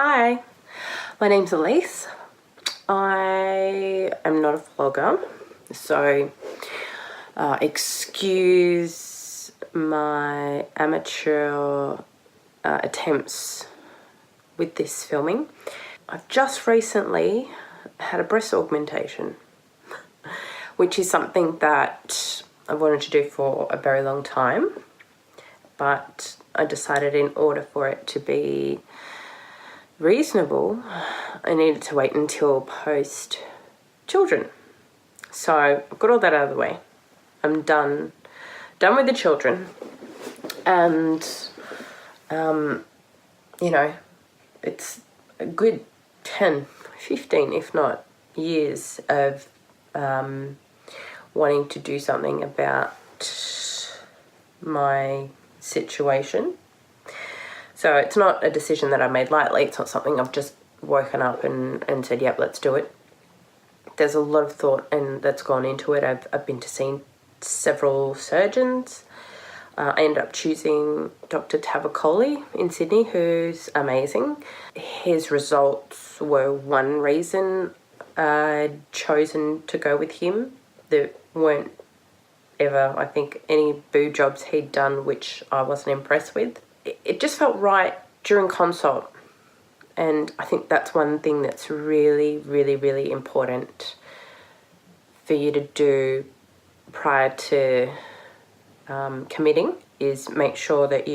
Hi, my name's Elise. I am not a vlogger, so excuse my amateur attempts with this filming. I've just recently had a breast augmentation, which is something that I wanted to do for a very long time, but I decided in order for it to be reasonable, I needed to wait until post children. So I've got all that out of the way. I'm done with the children, and it's a good 10, 15, if not years of wanting to do something about my situation. So it's not a decision that I made lightly. It's not something I've just woken up and said, yep, let's do it. There's a lot of thought and that's gone into it. I've been to see several surgeons. I ended up choosing Dr. Tavakoli in Sydney, who's amazing. His results were one reason I'd chosen to go with him. There weren't ever, I think, any boob jobs he'd done which I wasn't impressed with. It just felt right during consult, and I think that's one thing that's really, really, really important for you to do prior to committing, is make sure that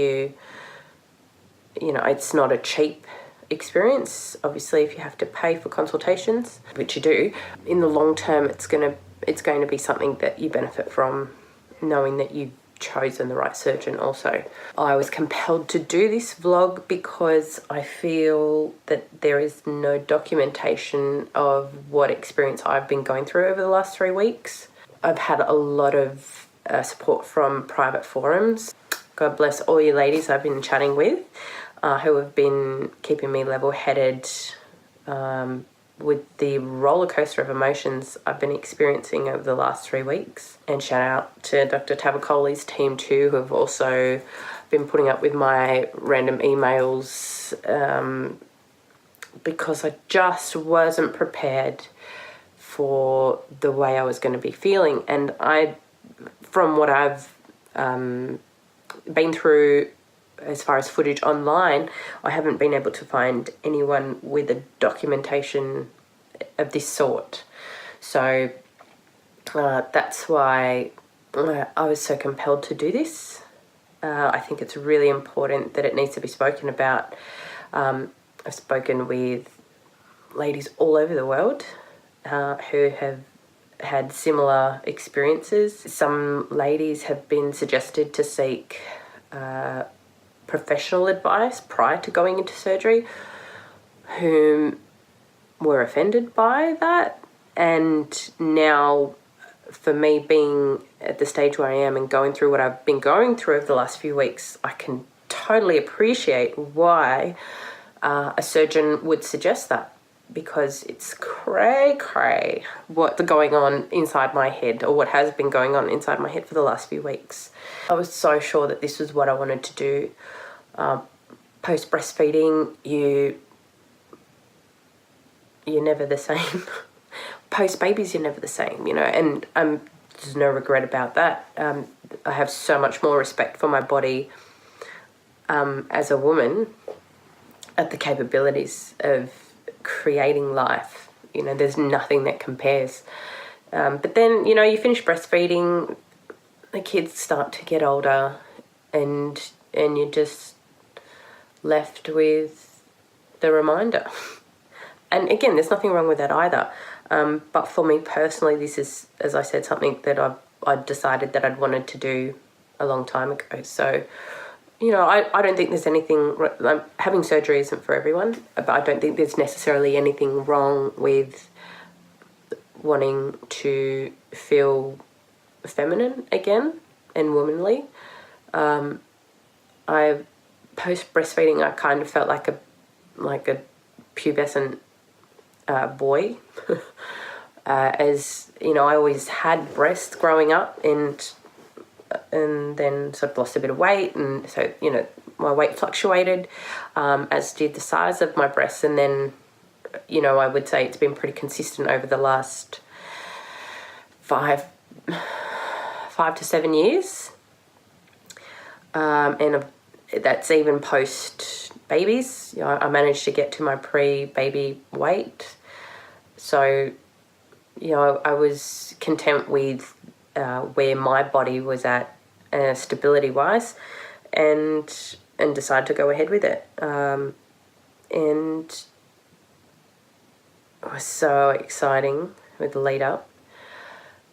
it's not a cheap experience. Obviously, if you have to pay for consultations, which you do, in the long term it's going to be something that you benefit from, knowing that you've chosen the right surgeon also. I was compelled to do this vlog because I feel that there is no documentation of what experience I've been going through over the last 3 weeks. I've had a lot of support from private forums. God bless all you ladies I've been chatting with who have been keeping me level-headed with the roller coaster of emotions I've been experiencing over the last 3 weeks. And shout out to Dr. Tavakoli's team too, who have also been putting up with my random emails because I just wasn't prepared for the way I was going to be feeling. And from what I've been through as far as footage online, I haven't been able to find anyone with a documentation of this sort. So that's why I was so compelled to do this. I think it's really important that it needs to be spoken about. I've spoken with ladies all over the world who have had similar experiences. Some ladies have been suggested to seek professional advice prior to going into surgery, whom were offended by that. And now, for me being at the stage where I am and going through what I've been going through over the last few weeks, I can totally appreciate why a surgeon would suggest that, because it's cray what's going on inside my head, or what has been going on inside my head for the last few weeks. I was so sure that this was what I wanted to do. Post breastfeeding, you're never the same. Post babies, you're never the same, and there's no regret about that. I have so much more respect for my body as a woman at the capabilities of creating life. There's nothing that compares. But then, you finish breastfeeding, the kids start to get older, and you're just left with the reminder. And again, there's nothing wrong with that either. But for me personally, this is, as I said, something that I decided that I'd wanted to do a long time ago. So, I don't think there's anything, having surgery isn't for everyone, but I don't think there's necessarily anything wrong with wanting to feel feminine again and womanly. Post breastfeeding, I kind of felt like a pubescent boy. As I always had breasts growing up, and then sort of lost a bit of weight, and so my weight fluctuated, as did the size of my breasts. And then, I would say it's been pretty consistent over the last 5 to 7 years. And that's even post babies. I managed to get to my pre-baby weight. So, I was content with where my body was at stability-wise, and decided to go ahead with it. And it was so exciting with the lead up.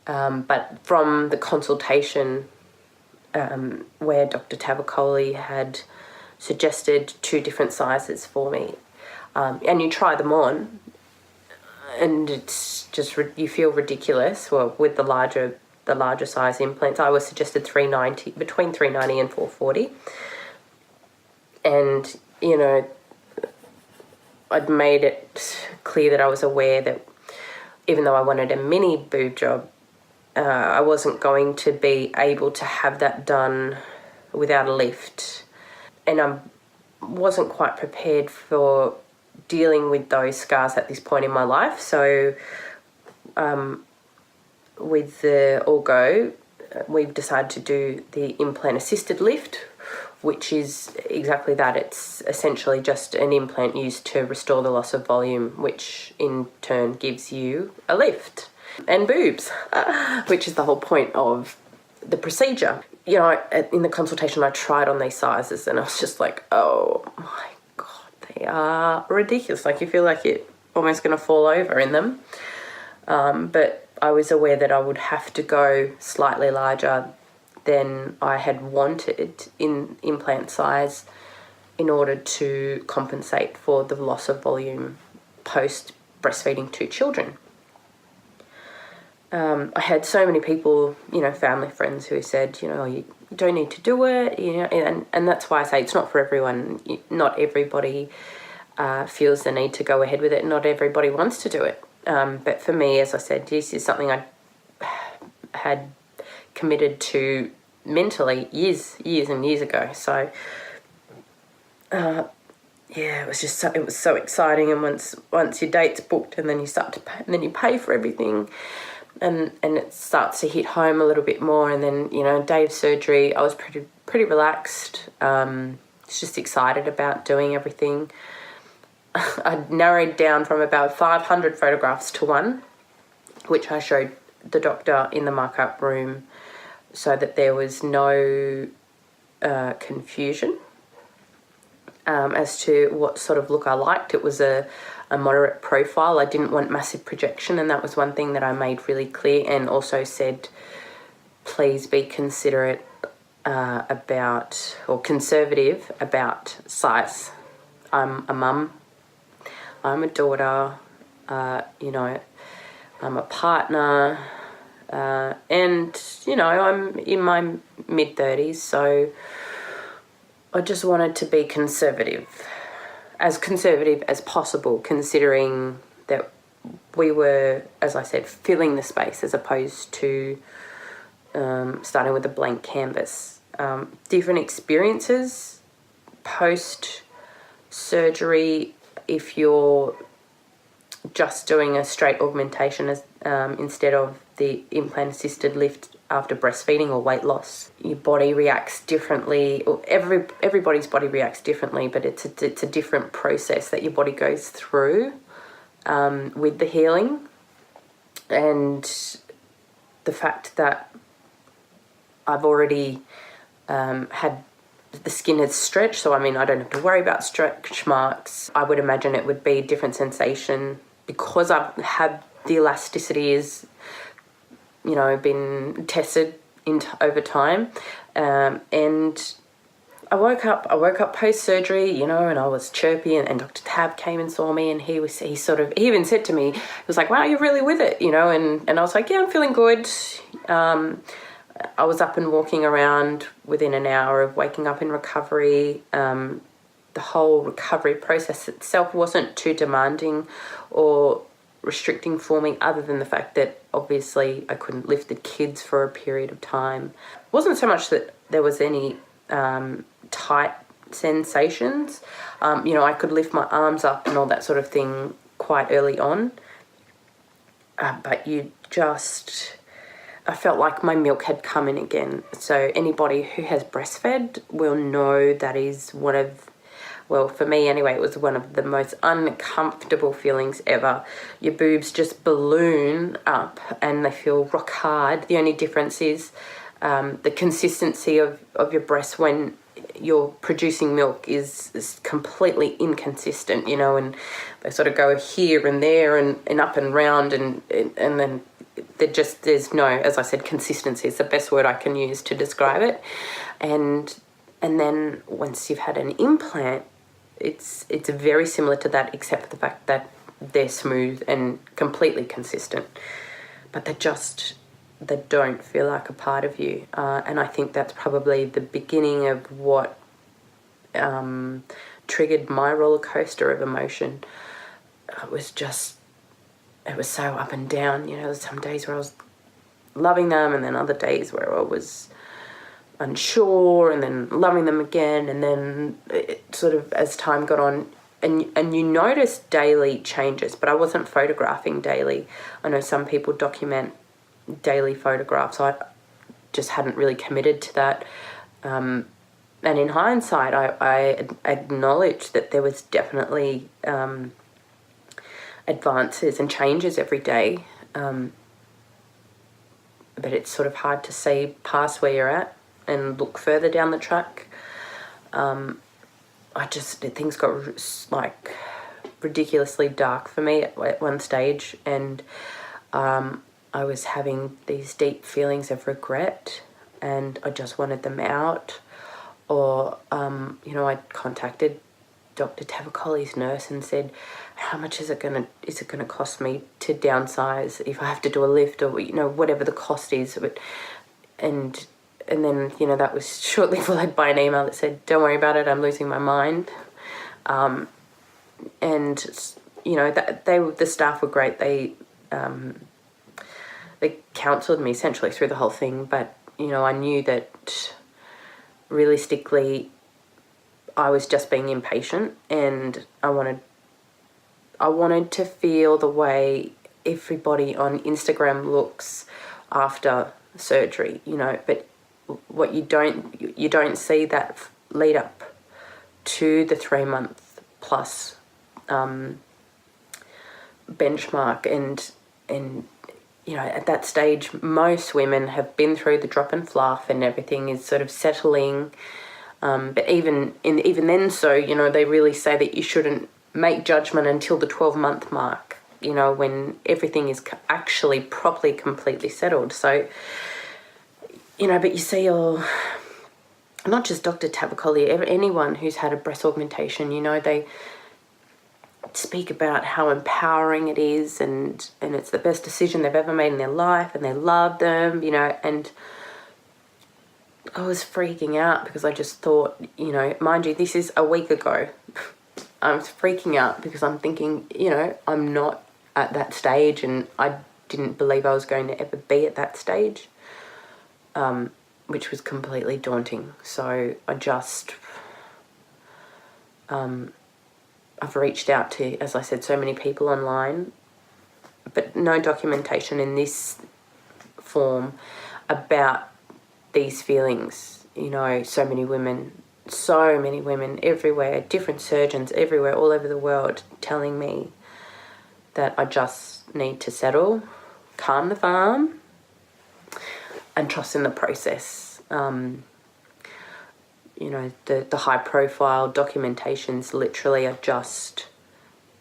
But from the consultation where Dr. Tavakoli had suggested 2 different sizes for me, and you try them on, and it's just you feel ridiculous. Well, with the larger size implants, I was suggested between 390 and 440, and I'd made it clear that I was aware that even though I wanted a mini boob job, I wasn't going to be able to have that done without a lift. And I wasn't quite prepared for dealing with those scars at this point in my life. So with the Orgo, we've decided to do the implant-assisted lift, which is exactly that. It's essentially just an implant used to restore the loss of volume, which in turn gives you a lift. And boobs, which is the whole point of the procedure. In the consultation, I tried on these sizes and I was just like, oh my God, they are ridiculous. Like, you feel like you're almost going to fall over in them. But I was aware that I would have to go slightly larger than I had wanted in implant size in order to compensate for the loss of volume post breastfeeding 2 children. I had so many people, family, friends who said, you don't need to do it, and that's why I say it's not for everyone. Not everybody feels the need to go ahead with it. Not everybody wants to do it. But for me, as I said, this is something I had committed to mentally years and years ago. So, it was just it was so exciting. And once your date's booked, and then you start to pay, and then you pay for everything. And it starts to hit home a little bit more. And then, day of surgery, I was pretty relaxed. Just excited about doing everything. I narrowed down from about 500 photographs to 1, which I showed the doctor in the markup room so that there was no confusion as to what sort of look I liked. It was a moderate profile. I didn't want massive projection, and that was one thing that I made really clear, and also said, please be considerate conservative about size. I'm a mum, I'm a daughter, I'm a partner, and, I'm in my mid-30s, so I just wanted to be conservative as possible, considering that we were, as I said, filling the space as opposed to starting with a blank canvas. Different experiences post-surgery, if you're just doing a straight augmentation instead of the implant-assisted lift after breastfeeding or weight loss. Your body reacts differently, or everybody's body reacts differently, but it's a different process that your body goes through with the healing. And the fact that I've already had the skin has stretched, so I don't have to worry about stretch marks. I would imagine it would be a different sensation because I've had the elasticity is, been tested over time. And I woke up post-surgery, and I was chirpy, and Dr. Tab came and saw me, and he even said to me, he was like, wow, you're really with it, and I was like, yeah, I'm feeling good. I was up and walking around within an hour of waking up in recovery. The whole recovery process itself wasn't too demanding or restricting for me, other than the fact that obviously I couldn't lift the kids for a period of time. It wasn't so much that there was any tight sensations. I could lift my arms up and all that sort of thing quite early on. But I felt like my milk had come in again. So anybody who has breastfed will know that is for me anyway, it was one of the most uncomfortable feelings ever. Your boobs just balloon up and they feel rock hard. The only difference is the consistency of your breasts when you're producing milk is completely inconsistent, and they sort of go here and there and up and round and then there's no, as I said, consistency is the best word I can use to describe it. And then once you've had an implant, it's very similar to that, except for the fact that they're smooth and completely consistent, but they don't feel like a part of you. And I think that's probably the beginning of what triggered my roller coaster of emotion. It was so up and down. There's some days where I was loving them and then other days where I was unsure and then loving them again. And then it sort of, as time got on, and you notice daily changes, but I wasn't photographing daily. I know some people document daily photographs. I just hadn't really committed to that. And in hindsight, I acknowledged that there was definitely advances and changes every day. But it's sort of hard to see past where you're at and look further down the track. Things got like ridiculously dark for me at one stage, and I was having these deep feelings of regret and I just wanted them out. Or, I contacted Dr. Tavakoli's nurse and said, how much is it gonna cost me to downsize if I have to do a lift or, whatever the cost is. And then, that was shortly followed by an email that said, don't worry about it, I'm losing my mind. And, the staff were great. They counselled me essentially through the whole thing, but, I knew that realistically I was just being impatient, and I wanted to feel the way everybody on Instagram looks after surgery, but what you don't see that lead up to the 3-month plus benchmark, and at that stage most women have been through the drop and fluff and everything is sort of settling, but even then, they really say that you shouldn't make judgment until the 12-month mark, when everything is actually properly completely settled. So but you see not just Dr. Tavakoli, anyone who's had a breast augmentation, they speak about how empowering it is, and it's the best decision they've ever made in their life, and they love them, and I was freaking out because I just thought, mind you, this is a week ago. I was freaking out because I'm thinking, I'm not at that stage, and I didn't believe I was going to ever be at that stage, which was completely daunting. So I just... I've reached out to, as I said, so many people online, but no documentation in this form about these feelings. So many women everywhere, different surgeons everywhere, all over the world, telling me that I just need to settle, calm the farm, and trust in the process. The high-profile documentations literally are just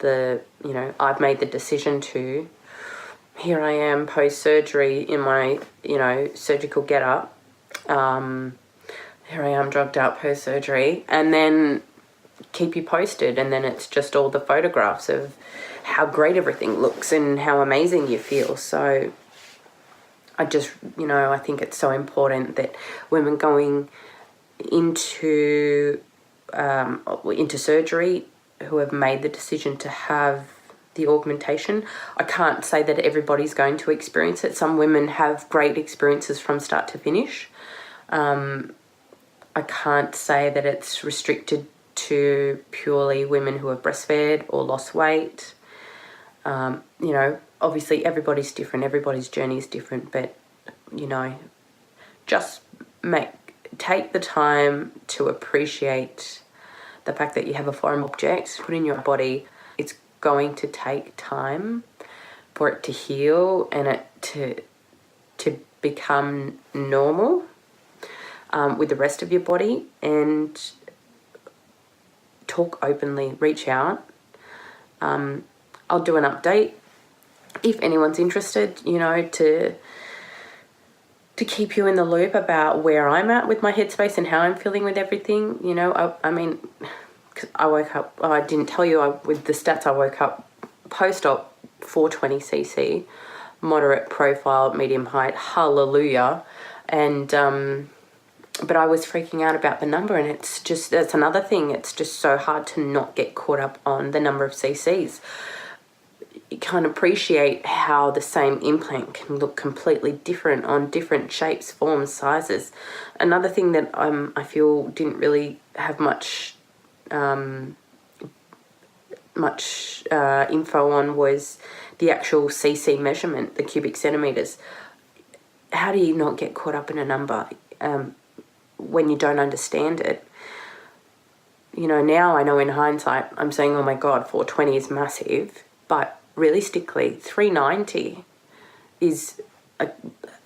I've made the decision to, here I am post-surgery in my, surgical get-up. Here I am drugged out post-surgery, and then keep you posted, and then it's just all the photographs of how great everything looks and how amazing you feel. So I just, I think it's so important that women going into surgery who have made the decision to have the augmentation. I can't say that everybody's going to experience it. Some women have great experiences from start to finish. I can't say that it's restricted to purely women who have breastfed or lost weight. You know, obviously everybody's different, everybody's journey is different, but, you know, just take the time to appreciate the fact that you have a foreign object put in your body. It's going to take time for it to heal and it to become normal with the rest of your body. And talk openly, reach out. I'll do an update if anyone's interested, you know, to keep you in the loop about where I'm at with my headspace and how I'm feeling with everything. You know, I mean, 'cause I woke up, I didn't tell you, with the stats, I woke up post-op 420 cc, moderate profile, medium height, hallelujah. And, but I was freaking out about the number, and it's just, that's another thing. It's just so hard to not get caught up on the number of cc's. You can't appreciate how the same implant can look completely different on different shapes, forms, sizes. Another thing that I feel didn't really have much info on was the actual cc measurement, the cubic centimeters. How do you not get caught up in a number when you don't understand it? You know, now I know in hindsight, I'm saying, oh my God, 420 is massive, but realistically 390 is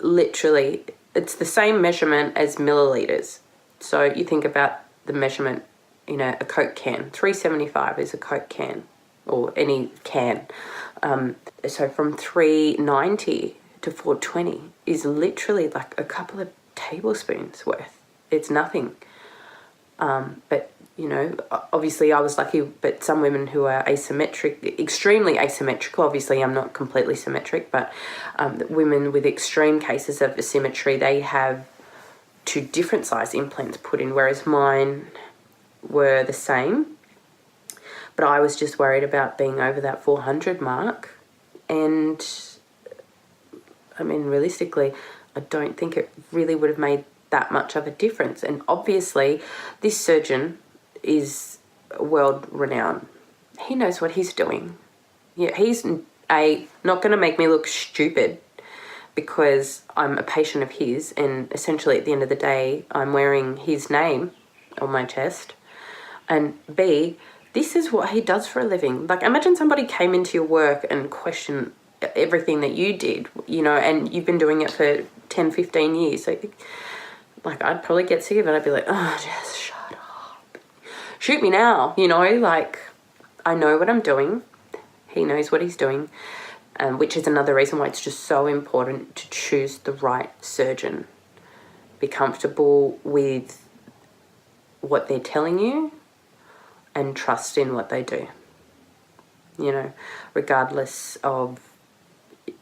literally, it's the same measurement as milliliters. So you think about the measurement in a Coke can. 375 is a Coke can, or any can. So from 390 to 420 is literally like a couple of tablespoons worth. It's nothing. But, you know, obviously I was lucky, but some women who are asymmetric, extremely asymmetrical, obviously I'm not completely symmetric, but women with extreme cases of asymmetry, they have 2 different size implants put in, whereas mine were the same. But I was just worried about being over that 400 mark. And, I mean, realistically, I don't think it really would have made that much of a difference. And obviously, this surgeon is world renowned. He knows what he's doing. Yeah, he's not going to make me look stupid because I'm a patient of his, and essentially at the end of the day, I'm wearing his name on my chest. And B, this is what he does for a living. Like, imagine somebody came into your work and questioned everything that you did, you know, and you've been doing it for 10, 15 years. So, like, I'd probably get sick of it. I'd be like, oh, just shut up. Shoot me now, you know, like, I know what I'm doing. He knows what he's doing, which is another reason why it's just so important to choose the right surgeon. Be comfortable with what they're telling you and trust in what they do, you know, regardless of,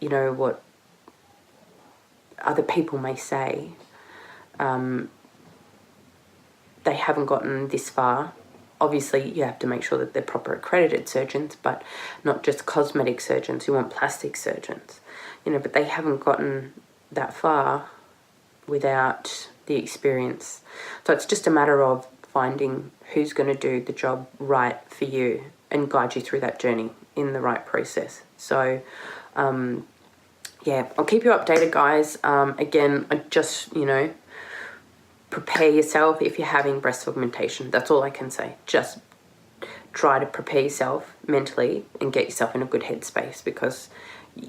you know, what other people may say. They haven't gotten this far. Obviously, you have to make sure that they're proper accredited surgeons, but not just cosmetic surgeons. You want plastic surgeons, you know, but they haven't gotten that far without the experience. So it's just a matter of finding who's going to do the job right for you and guide you through that journey in the right process. So, yeah, I'll keep you updated, guys. Again, I just, you know, prepare yourself if you're having breast augmentation. That's all I can say. Just try to prepare yourself mentally and get yourself in a good headspace, because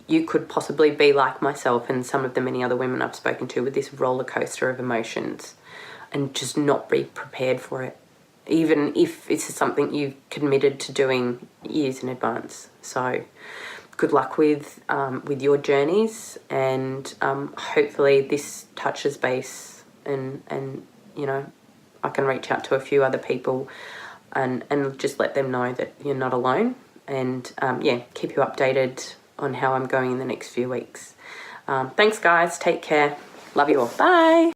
you could possibly be like myself and some of the many other women I've spoken to with this roller coaster of emotions and just not be prepared for it, even if it's something you've committed to doing years in advance. So good luck with your journeys, and hopefully this touches base and you know, I can reach out to a few other people and just let them know that you're not alone, and yeah, keep you updated on how I'm going in the next few weeks. Thanks, guys. Take care. Love you all. Bye.